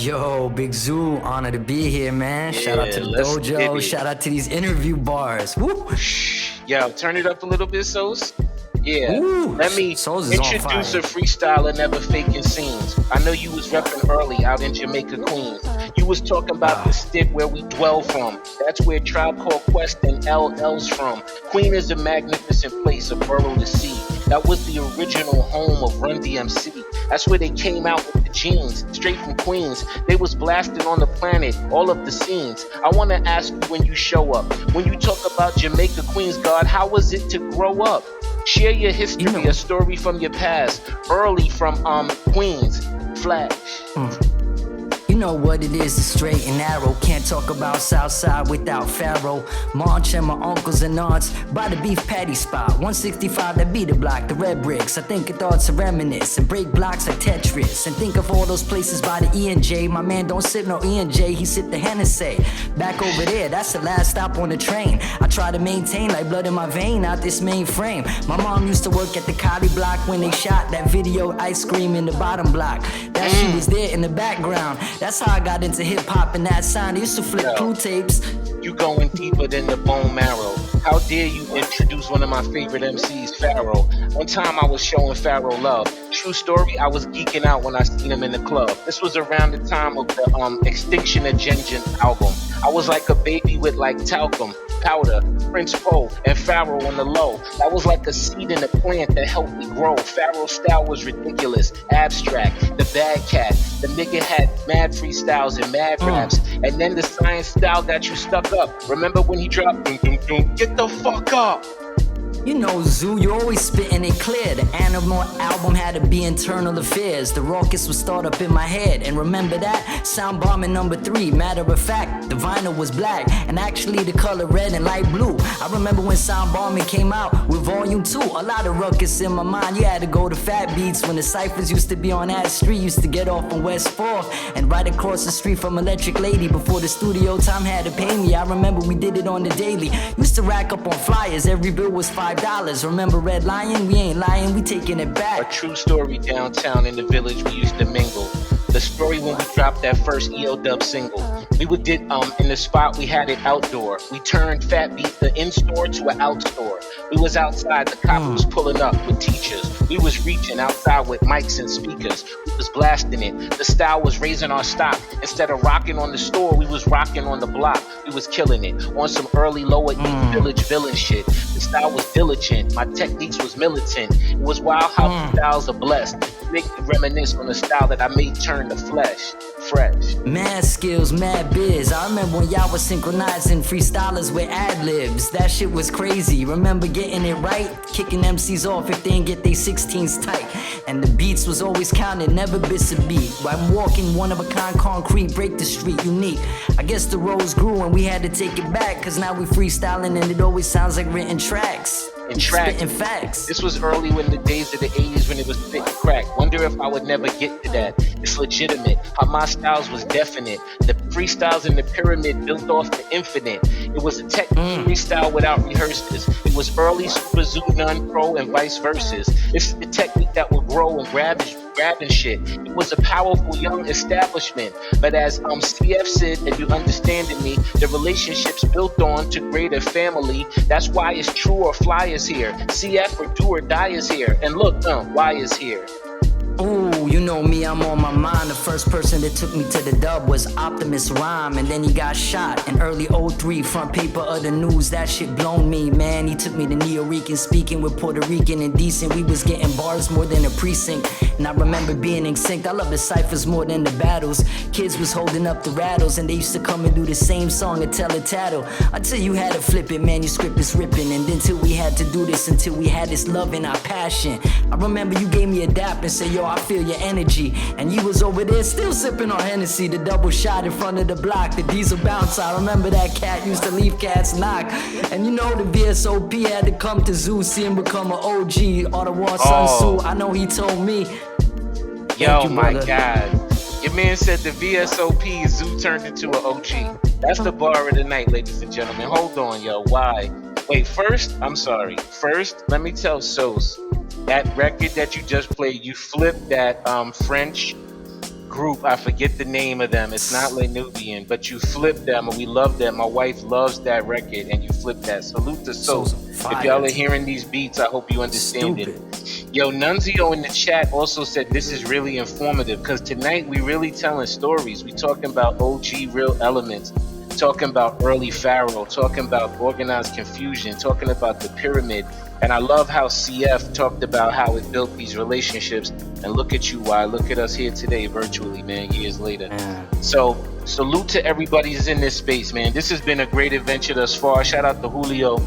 Yo, Big Zoo, honor to be here, man. Shout out to the dojo. Shout out to these interview bars. Woo. Yo, turn it up a little bit, Soze. Yeah, Ooh, let me introduce a freestyler never faking scenes. I know you was repping early out in Jamaica, Queens. You was talking about the stick where we dwell from. That's where Tribe Called Quest and LL's from. Queen is a magnificent place, a borough to see. That was the original home of Run DMC. That's where they came out with the genes, straight from Queens. They was blasting on the planet, all of the scenes. I want to ask you when you show up. When you talk about Jamaica, Queens, God, how was it to grow up? Share your history, a story from your past. Early from Queens, Flash. You know what it is, the straight and narrow. Can't talk about Southside without Pharaoh. March and my uncles and aunts by the beef patty spot. 165, that be the block, the red bricks. I think of thoughts to reminisce and break blocks like Tetris. And think of all those places by the E&J. My man don't sip no E&J, he sip the Hennessy. Back over there, that's the last stop on the train. I try to maintain like blood in my vein out this mainframe. My mom used to work at the Cali block when they shot that video Ice Cream in the bottom block. That she was there in the background. That's how I got into hip-hop and that sound. I used to flip crew tapes. You going deeper than the bone marrow. How dare you introduce one of my favorite MCs, Pharaoh. One time I was showing Pharaoh love. True story, I was geeking out when I seen him in the club. This was around the time of the Extinction of Gengin album. I was like a baby with like talcum, powder, Prince Poe, and Pharaoh on the low. That was like a seed in a plant that helped me grow. Pharaoh's style was ridiculous, abstract, the bad cat. The nigga had mad freestyles and mad raps. And then the science style got you stuck up. Remember when he dropped, doom, doom, doom, get the fuck up. You know, Zoo, you always spitting it clear. The Animal album had to be internal affairs. The raucous would start up in my head. And remember that? Sound bombing number 3. Matter of fact, the vinyl was black. And actually the color red and light blue. I remember when Sound Bombing came out with volume 2. A lot of ruckus in my mind. You had to go to Fat Beats when the ciphers used to be on that street. Used to get off on West 4th. And right across the street from Electric Lady before the studio time had to pay me. I remember we did it on the daily. Used to rack up on flyers. Every bill was $5. Remember Red Lion? We ain't lying, we taking it back. A true story downtown in the village we used to mingle. The story when we dropped that first EODUB single. We would did in the spot we had it outdoor. We turned Fat Beat the in-store to an out-store. We was outside, the cop was pulling up with teachers. We was reaching outside with mics and speakers. We was blasting it. The style was raising our stock. Instead of rocking on the store, we was rocking on the block. We was killing it on some early lower east village villain shit. The style was diligent. My techniques was militant. It was wild how the styles are blessed. Make me reminisce on the style that I made turn to flesh. Fresh. Mad skills, mad biz. I remember when y'all was synchronizing freestylers with ad-libs. That shit was crazy. Remember getting it right? Kicking MCs off if they didn't get their 16s tight. And the beats was always counted, never miss a beat. I'm walking one of a kind concrete, break the street, unique. I guess the roads grew and we had to take it back. Cause now we freestyling and it always sounds like written tracks. Spitting facts. This was early when the days of the 80s when it was spit and crack. Wonder if I would never get to that. It's legitimate. How my styles was definite. The freestyles in the pyramid built off the infinite. It was a technical freestyle without rehearsals. It was early Super Zoo, non-pro, and vice versa. It's the technique that would grow and grabbing shit. It was a powerful young establishment. But as CF said, if you understanding me, the relationships built on to greater family. That's why it's true or fly is here. CF or do or die is here. And look, why is here. Ooh, you know me, I'm on my mind. The first person that took me to the dub was Optimus Rhyme, and then he got shot in early 03, front paper of the news. That shit blown me, man. He took me to Neo Rican, speaking with Puerto Rican and decent. We was getting bars more than a precinct, and I remember being in sync. I love the ciphers more than the battles. Kids was holding up the rattles, and they used to come and do the same song and tell a tattle. Until you had to flip it, manuscript is ripping, and then till we had to do this, until we had this love and our passion. I remember you gave me a dap and said, yo, I feel your energy. And you was over there still sipping on Hennessy. The double shot in front of the block, the diesel bounce. I remember that cat used to leave cats knock. And you know the VSOP had to come to Zoo, see him become an OG. Ottawa Sun Tzu, I know he told me. Yo, my God. Your man said the VSOP Zoo turned into an OG. That's the bar of the night, ladies and gentlemen. Hold on, yo. Why? Wait, first, let me tell Soze. That record that you just played, you flipped that French group. I forget the name of them. It's not Lanubian, but you flipped them, and we love them. My wife loves that record, and you flipped that. Salute to Soze. If y'all are hearing these beats, I hope you understand it. Yo, Nunzio in the chat also said this is really informative because tonight we really telling stories. We talking about OG real elements, talking about early Pharaoh, talking about organized confusion, talking about the pyramid. And I love how CF talked about how it built these relationships. And look at you, why? Look at us here today virtually, man, years later. So salute to everybody who's in this space, man. This has been a great adventure thus far. Shout out to Julio.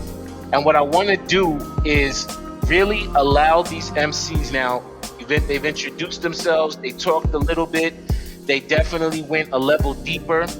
And what I want to do is really allow these MCs now, they've introduced themselves, they talked a little bit, they definitely went a level deeper.